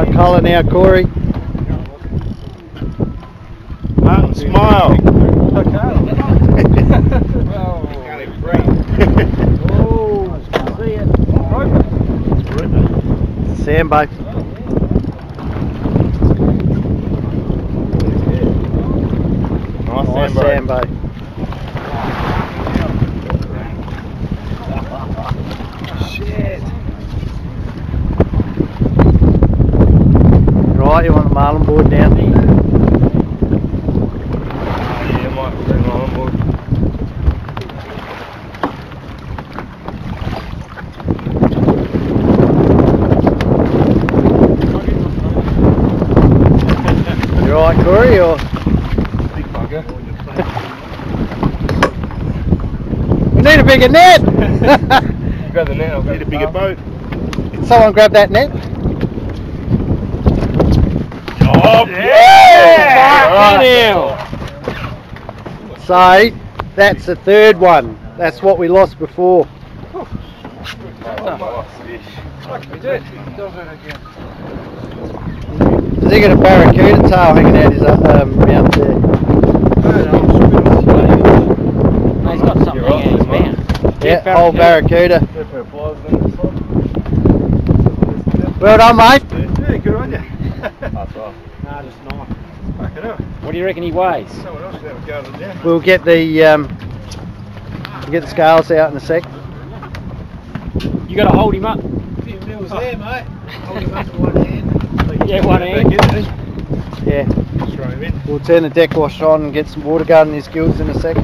got colour now, Corey. Martin, smile. Oh, see it. Sandbait. Nice Sandbait. Shit. Right, you want the marlin board down? Yeah, might bring on board. You right, Corey, or? Big bugger. We need a bigger net! Grab the net, I'll need a bigger boat. Can someone grab that net? Oh, yeah! So, that's the third one. That's what we lost before. Nice fish. Has he got a barracuda tail hanging out his mouth there? Oh, he's got something hanging in his mouth. Yeah, whole barracuda. Well done, mate. Yeah, good on you. Nah, just nice. What do you reckon he weighs? Someone else have a go at them. We'll get the scales out in a sec. You got to hold him up. It was there, mate. Hold him up with one hand. Yeah, one hand. Yeah. Throw him in. We'll turn the deck wash on and get some water guard in his gills in a sec.